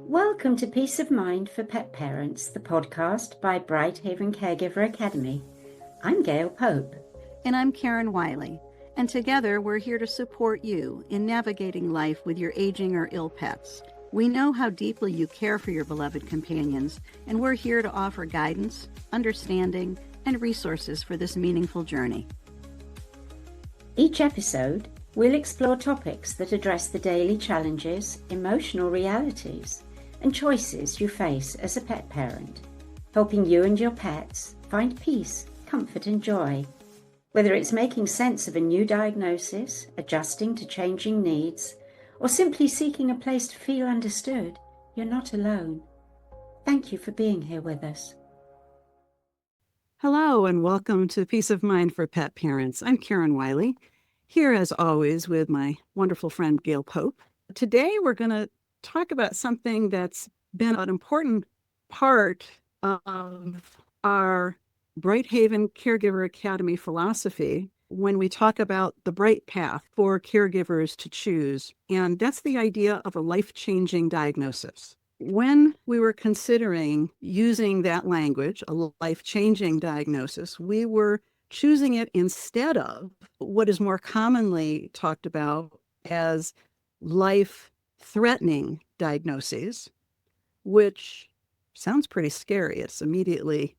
Welcome to Peace of Mind for Pet Parents, the podcast by BrightHaven Caregiver Academy. I'm Gail Pope. And I'm Karen Wiley. And together we're here to support you in navigating life with your aging or ill pets. We know how deeply you care for your beloved companions, and we're here to offer guidance, understanding, and resources for this meaningful journey. Each episode, we'll explore topics that address the daily challenges, emotional realities, and choices you face as a pet parent, helping you and your pets find peace, comfort, and joy. Whether it's making sense of a new diagnosis, adjusting to changing needs, or simply seeking a place to feel understood, you're not alone. Thank you for being here with us. Hello, and welcome to Peace of Mind for Pet Parents. I'm Karen Wiley, here as always with my wonderful friend Gail Pope. Today we're going to talk about something that's been an important part of our BrightHaven Caregiver Academy philosophy when we talk about the bright path for caregivers to choose. And that's the idea of a life-changing diagnosis. When we were considering using that language, a life-changing diagnosis, we were choosing it instead of what is more commonly talked about as life-threatening diagnoses, which sounds pretty scary. It's immediately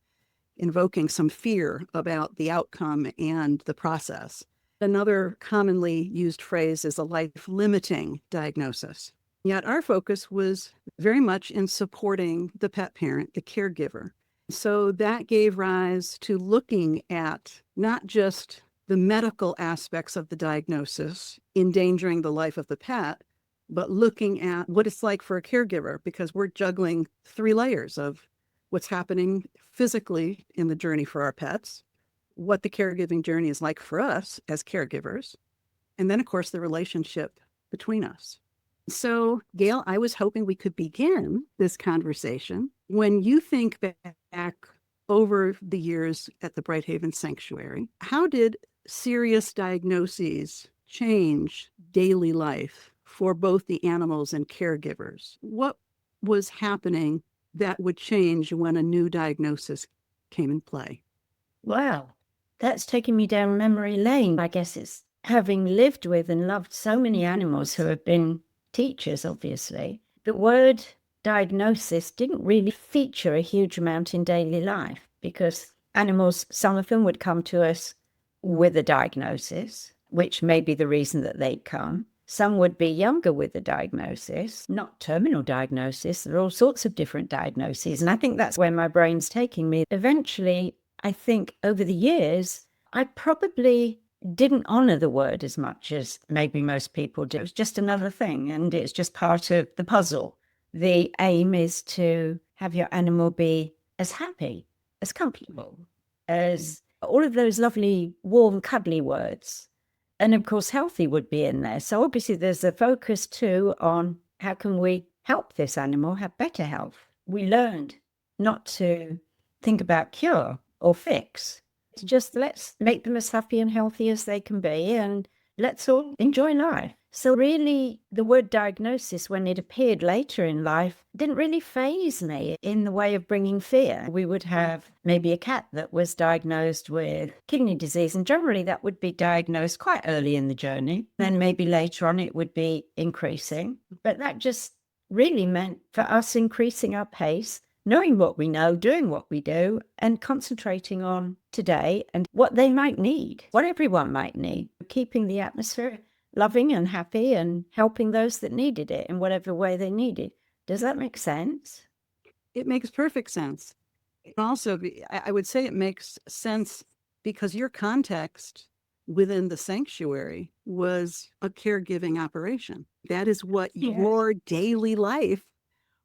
invoking some fear about the outcome and the process. Another commonly used phrase is a life-limiting diagnosis. Yet our focus was very much in supporting the pet parent, the caregiver. So that gave rise to looking at not just the medical aspects of the diagnosis endangering the life of the pet, but looking at what it's like for a caregiver, because we're juggling three layers of what's happening physically in the journey for our pets, what the caregiving journey is like for us as caregivers, and then, of course, the relationship between us. So, Gail, I was hoping we could begin this conversation. When you think back over the years at the BrightHaven Sanctuary, how did serious diagnoses change daily life for both the animals and caregivers? What was happening that would change when a new diagnosis came in play? Wow, that's taking me down memory lane. I guess it's having lived with and loved so many animals who have been teachers, obviously. The word diagnosis didn't really feature a huge amount in daily life because animals, some of them would come to us with a diagnosis, which may be the reason that they'd come. Some would be younger with a diagnosis, not terminal diagnosis. There are all sorts of different diagnoses. And I think that's where my brain's taking me. Eventually, I think over the years, I probably didn't honor the word as much as maybe most people do. It was just another thing, and it's just part of the puzzle. The aim is to have your animal be as happy, as comfortable, as all of those lovely, warm, cuddly words. And of course, healthy would be in there. So obviously there's a focus too on how can we help this animal have better health. We learned not to think about cure or fix. It's just let's make them as happy and healthy as they can be, and let's all enjoy life. So really, the word diagnosis, when it appeared later in life, didn't really faze me in the way of bringing fear. We would have maybe a cat that was diagnosed with kidney disease, and generally that would be diagnosed quite early in the journey. Then maybe later on it would be increasing. But that just really meant for us increasing our pace, knowing what we know, doing what we do, and concentrating on today and what they might need, what everyone might need, keeping the atmosphere loving and happy and helping those that needed it in whatever way they needed. Does that make sense? It makes perfect sense. Also, I would say it makes sense because your context within the sanctuary was a caregiving operation. That is what your daily life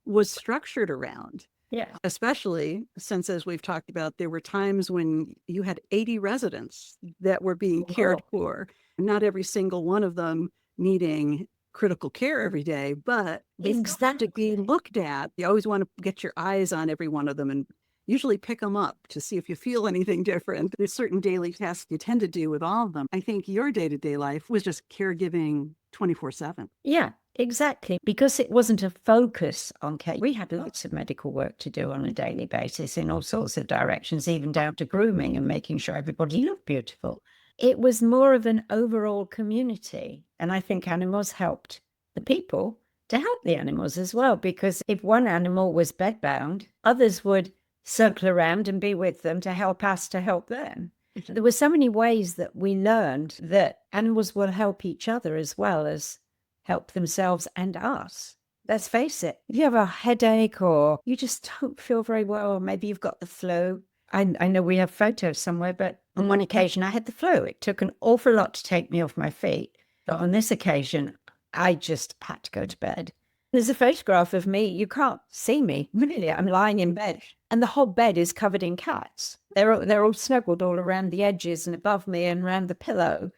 was structured around. Yeah. Especially since, as we've talked about, there were times when you had 80 residents that were being cared for. Not every single one of them needing critical care every day, but they have to be looked at. You always want to get your eyes on every one of them and usually pick them up to see if you feel anything different. There's certain daily tasks you tend to do with all of them. I think your day-to-day life was just caregiving 24/7. Yeah. Exactly, because it wasn't a focus on care. We had lots of medical work to do on a daily basis in all sorts of directions, even down to grooming and making sure everybody looked beautiful. It was more of an overall community. And I think animals helped the people to help the animals as well, because if one animal was bedbound, others would circle around and be with them to help us to help them. There were so many ways that we learned that animals will help each other as well as help themselves and us. Let's face it, if you have a headache or you just don't feel very well, or maybe you've got the flu. I know we have photos somewhere, but on one occasion I had the flu. It took an awful lot to take me off my feet. But on this occasion, I just had to go to bed. There's a photograph of me. You can't see me, really. I'm lying in bed and the whole bed is covered in cats. They're all snuggled all around the edges and above me and around the pillow.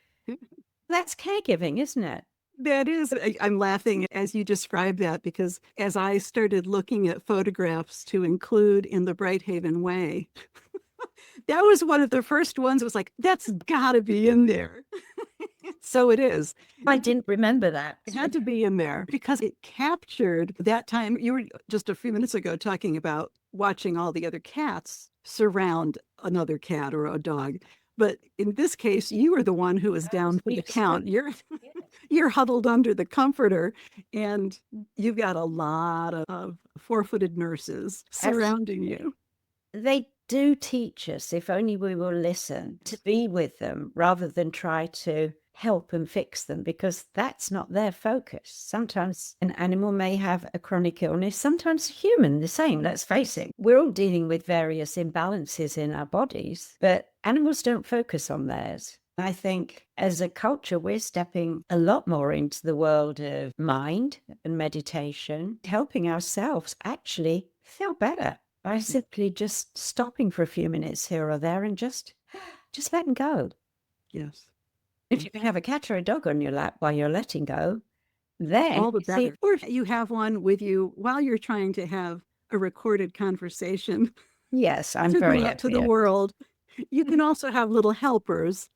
That's caregiving, isn't it? That is, I'm laughing as you describe that, because as I started looking at photographs to include in the BrightHaven way, that was one of the first ones. It was like, that's got to be in there. So it is. I didn't remember that. It had to be in there because it captured that time. You were just a few minutes ago talking about watching all the other cats surround another cat or a dog. But in this case, you were the one who was down for the count. You're huddled under the comforter, and you've got a lot of four-footed nurses surrounding you. They do teach us, if only we will listen, to be with them rather than try to help and fix them, because that's not their focus. Sometimes an animal may have a chronic illness, sometimes a human, the same, let's face it. We're all dealing with various imbalances in our bodies, but animals don't focus on theirs. I think as a culture, we're stepping a lot more into the world of mind and meditation, helping ourselves actually feel better by simply just stopping for a few minutes here or there and just letting go. Yes. If you can have a cat or a dog on your lap while you're letting go, then all the better. Or if you have one with you while you're trying to have a recorded conversation. Yes, I'm very happy to the world. You can also have little helpers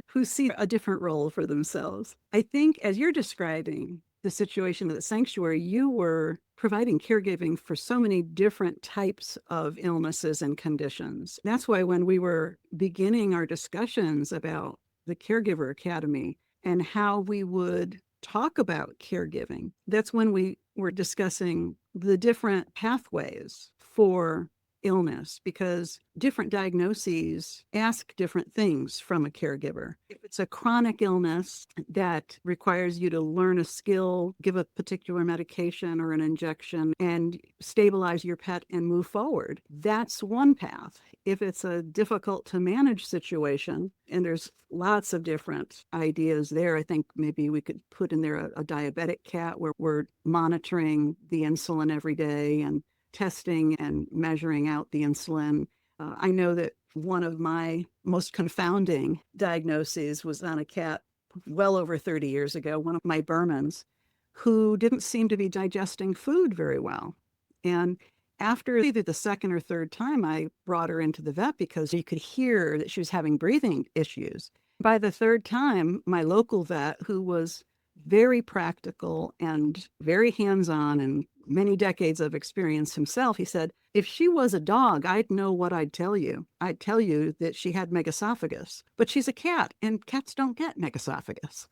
who see a different role for themselves. I think as you're describing the situation of the sanctuary, you were providing caregiving for so many different types of illnesses and conditions. That's why when we were beginning our discussions about the Caregiver Academy and how we would talk about caregiving, that's when we were discussing the different pathways for illness, because different diagnoses ask different things from a caregiver. If it's a chronic illness that requires you to learn a skill, give a particular medication or an injection, and stabilize your pet and move forward, that's one path. If it's a difficult to manage situation, and there's lots of different ideas there, I think maybe we could put in there a diabetic cat where we're monitoring the insulin every day and testing and measuring out the insulin. I know that one of my most confounding diagnoses was on a cat well over 30 years ago, one of my Burmans, who didn't seem to be digesting food very well. And after either the second or third time, I brought her into the vet because you could hear that she was having breathing issues. By the third time, my local vet, who was very practical and very hands-on and many decades of experience himself, he said, if she was a dog, I'd know what I'd tell you. I'd tell you that she had megaesophagus, but she's a cat and cats don't get megaesophagus.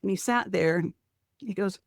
And he sat there and he goes,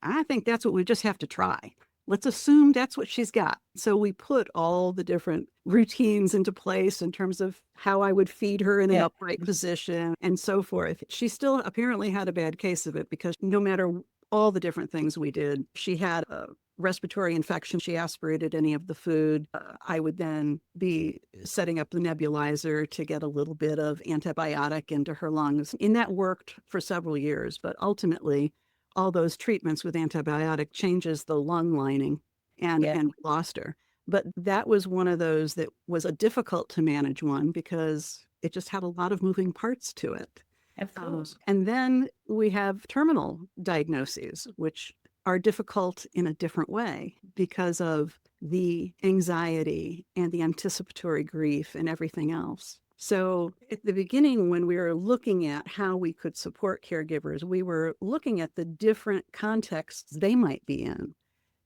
I think that's what we just have to try. Let's assume that's what she's got. So we put all the different routines into place in terms of how I would feed her in an upright position and so forth. She still apparently had a bad case of it because no matter all the different things we did, she had a respiratory infection. She aspirated any of the food. I would then be setting up the nebulizer to get a little bit of antibiotic into her lungs. And that worked for several years, but ultimately all those treatments with antibiotic changes the lung lining and lost her. But that was one of those that was a difficult to manage one because it just had a lot of moving parts to it. Of course. And then we have terminal diagnoses, which are difficult in a different way because of the anxiety and the anticipatory grief and everything else. So at the beginning, when we were looking at how we could support caregivers, we were looking at the different contexts they might be in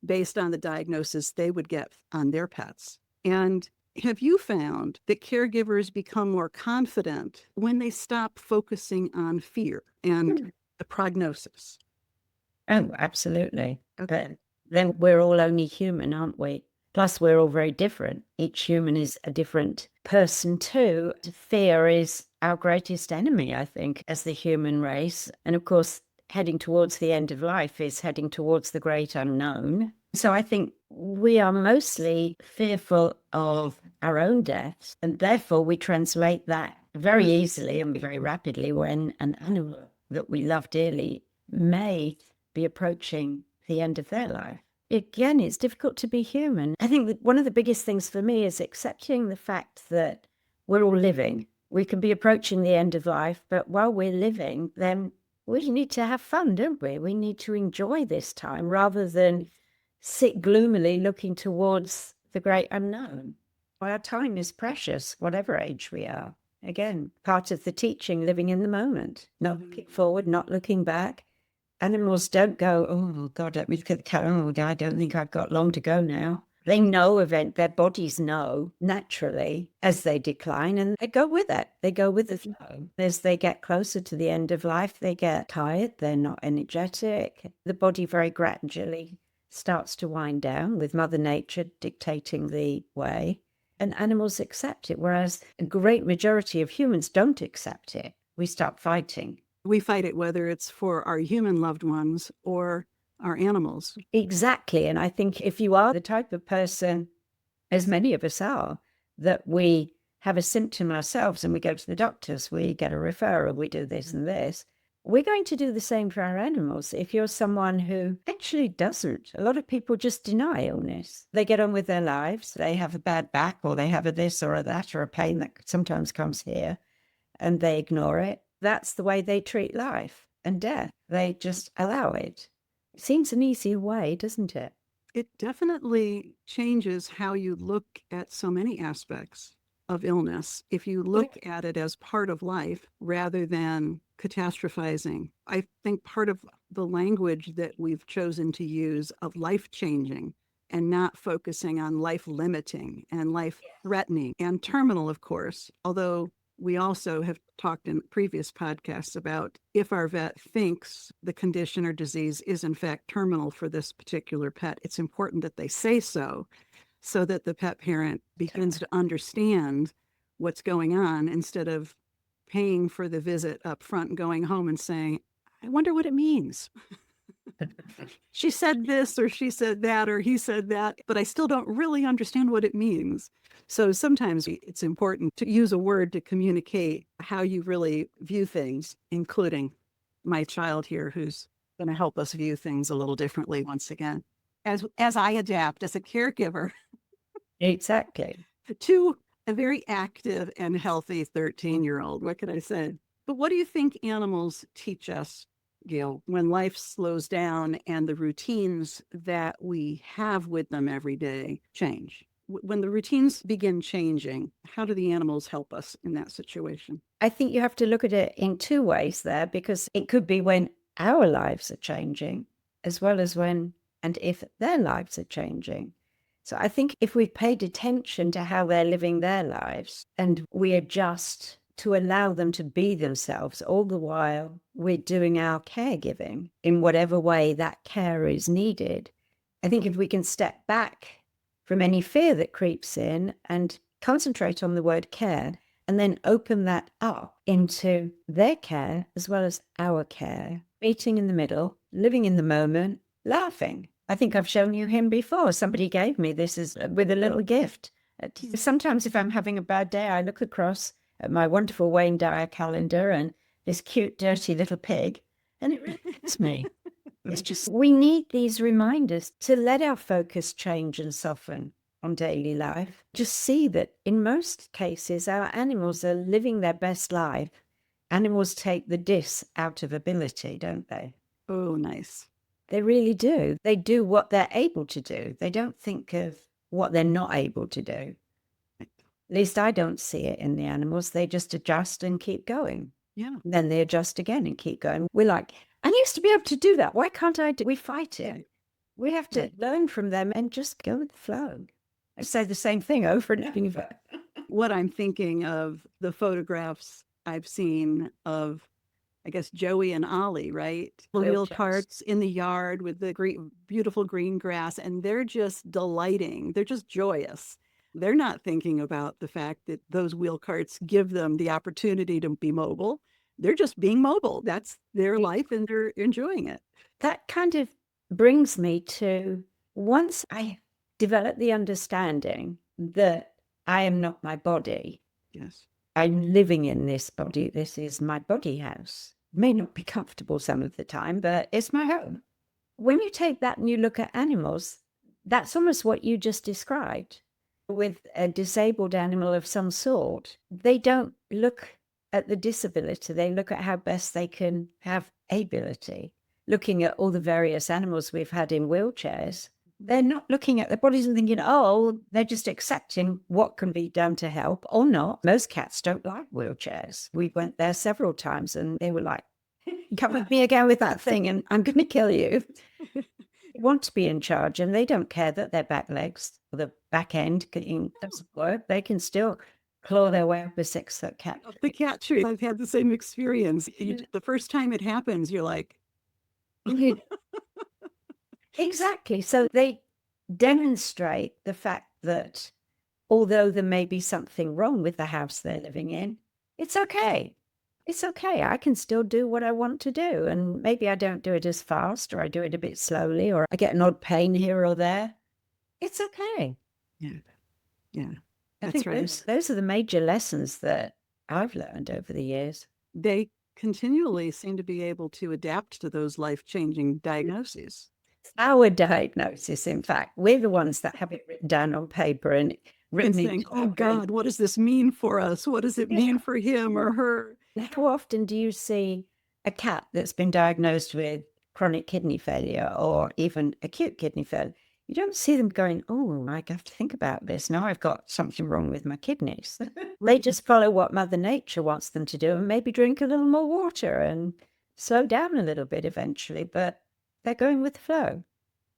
based on the diagnosis they would get on their pets. And have you found that caregivers become more confident when they stop focusing on fear and the prognosis? Oh, absolutely. Okay. But then we're all only human, aren't we? Plus, we're all very different. Each human is a different person too. Fear is our greatest enemy, I think, as the human race. And of course, heading towards the end of life is heading towards the great unknown. So I think we are mostly fearful of our own death, and therefore we translate that very easily and very rapidly when an animal that we love dearly may be approaching the end of their life. Again, it's difficult to be human. I think that one of the biggest things for me is accepting the fact that we're all living. We can be approaching the end of life, but while we're living, then we need to have fun, don't we? We need to enjoy this time rather than sit gloomily looking towards the great unknown. Our time is precious, whatever age we are. Again, part of the teaching, living in the moment, not looking forward, not looking back. Animals don't go, oh, God, let me look at the calendar. Oh, I don't think I've got long to go now. They know their bodies know naturally as they decline, and they go with it. They go with the flow. As they get closer to the end of life, they get tired. They're not energetic. The body very gradually starts to wind down with Mother Nature dictating the way. And animals accept it, whereas a great majority of humans don't accept it. We start fighting. We fight it whether it's for our human loved ones or our animals. Exactly. And I think if you are the type of person, as many of us are, that we have a symptom ourselves and we go to the doctors, we get a referral, we do this and this, we're going to do the same for our animals. If you're someone who actually doesn't, a lot of people just deny illness. They get on with their lives. They have a bad back, or they have a this or a that, or a pain that sometimes comes here, and they ignore it. That's the way they treat life and death. They just allow it. It seems an easier way, doesn't it? It definitely changes how you look at so many aspects of illness. If you look at it as part of life rather than catastrophizing, I think part of the language that we've chosen to use of life changing and not focusing on life limiting and life threatening and terminal, of course, although we also have talked in previous podcasts about if our vet thinks the condition or disease is in fact terminal for this particular pet, it's important that they say so that the pet parent begins to understand what's going on instead of paying for the visit up front and going home and saying, I wonder what it means. She said this or she said that or he said that, but I still don't really understand what it means. So sometimes it's important to use a word to communicate how you really view things, including my child here who's going to help us view things a little differently once again, as I adapt as a caregiver. Exactly. To a very active and healthy 13-year-old. What can I say? But what do you think animals teach us, Gail, when life slows down and the routines that we have with them every day change? When the routines begin changing, how do the animals help us in that situation? I think you have to look at it in two ways there, because it could be when our lives are changing, as well as when and if their lives are changing. So I think if we've paid attention to how they're living their lives and we adjust to allow them to be themselves, all the while we're doing our caregiving in whatever way that care is needed. I think if we can step back from any fear that creeps in and concentrate on the word care, and then open that up into their care as well as our care, meeting in the middle, living in the moment, laughing. I think I've shown you him before. Somebody gave me this with a little gift. Sometimes if I'm having a bad day, I look across at my wonderful Wayne Dyer calendar and this cute, dirty little pig, and it really hits me. It's just, we need these reminders to let our focus change and soften on daily life. Just see that in most cases, our animals are living their best life. Animals take the dis out of ability, don't they? Oh, nice. They really do. They do what they're able to do. They don't think of what they're not able to do. At least I don't see it in the animals. They just adjust and keep going. Yeah. Then they adjust again and keep going. We're like, I used to be able to do that. Why can't I do? We fight it. Right. We have to learn from them and just go with the flow. I say the same thing over and over. What I'm thinking of, the photographs I've seen of, I guess, Joey and Ollie, right? Wheel carts in the yard with the beautiful green grass, and they're just delighting. They're just joyous. They're not thinking about the fact that those wheel carts give them the opportunity to be mobile. They're just being mobile. That's their life, and they're enjoying it. That kind of brings me to, once I developed the understanding that I am not my body. Yes. I'm living in this body. This is my body house. May not be comfortable some of the time, but it's my home. When you take that and you look at animals, that's almost what you just described. With a disabled animal of some sort, they don't look at the disability. They look at how best they can have ability. Looking at all the various animals we've had in wheelchairs, they're not looking at their bodies and thinking, oh, they're just accepting what can be done to help or not. Most cats don't like wheelchairs. We went there several times and they were like, come with me again with that thing and I'm going to kill you. They want to be in charge and they don't care that their back legs or the back end doesn't work. They can still claw their way up a 6-foot cat. The cat tree. I've had the same experience. The first time it happens, you're like, exactly. So they demonstrate the fact that although there may be something wrong with the house they're living in, it's okay. It's okay. I can still do what I want to do. And maybe I don't do it as fast, or I do it a bit slowly, or I get an odd pain here or there. It's okay. Yeah. Yeah. I That's think right. those are the major lessons that I've learned over the years. They continually seem to be able to adapt to those life-changing diagnoses. Our diagnosis, in fact, we're the ones that have it written down on paper and written saying, oh God, what does this mean for us? What does it mean for him or her? How often do you see a cat that's been diagnosed with chronic kidney failure or even acute kidney failure? You don't see them going, oh, I have to think about this. Now I've got something wrong with my kidneys. They just follow what Mother Nature wants them to do and maybe drink a little more water and slow down a little bit eventually, but they're going with the flow.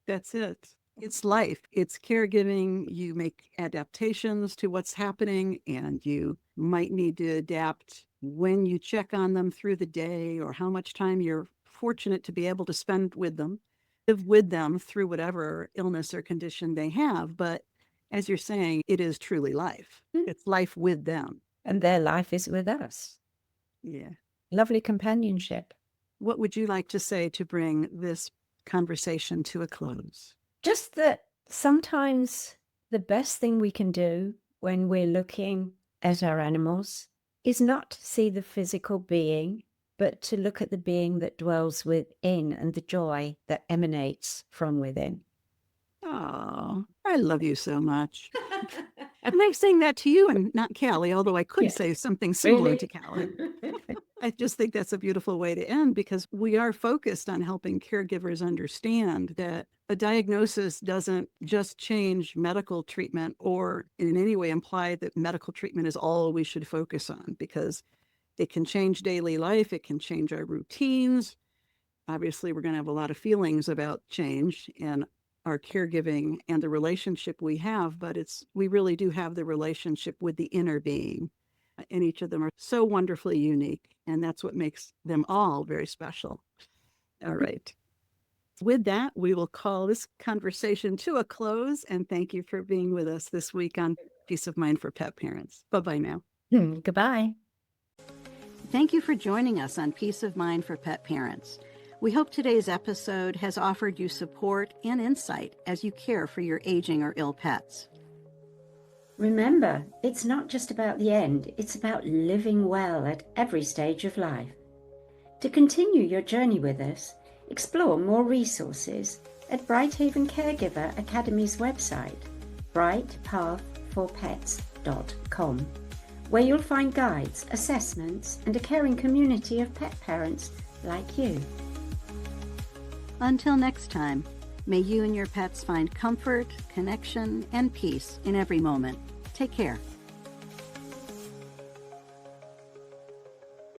That's it. It's life. It's caregiving. You make adaptations to what's happening, and you might need to adapt when you check on them through the day or how much time you're fortunate to be able to spend with them, live with them through whatever illness or condition they have. But as you're saying, it is truly life. It's life with them. And their life is with us. Yeah. Lovely companionship. What would you like to say to bring this conversation to a close? Just that sometimes the best thing we can do when we're looking at our animals is not to see the physical being, but to look at the being that dwells within and the joy that emanates from within. Oh, I love you so much. And I'm saying that to you and not Callie, although I could say something similar to Callie. I just think that's a beautiful way to end, because we are focused on helping caregivers understand that a diagnosis doesn't just change medical treatment or in any way imply that medical treatment is all we should focus on, because it can change daily life. It can change our routines. Obviously, we're going to have a lot of feelings about change and our caregiving and the relationship we have, but we really do have the relationship with the inner being. And each of them are so wonderfully unique. And that's what makes them all very special. All right. With that, we will call this conversation to a close. And thank you for being with us this week on Peace of Mind for Pet Parents. Bye-bye now. Goodbye. Thank you for joining us on Peace of Mind for Pet Parents. We hope today's episode has offered you support and insight as you care for your aging or ill pets. Remember, it's not just about the end, it's about living well at every stage of life. To continue your journey with us, explore more resources at BrightHaven Caregiver Academy's website, brightpathforpets.com, where you'll find guides, assessments, and a caring community of pet parents like you. Until next time, may you and your pets find comfort, connection, and peace in every moment. Take care.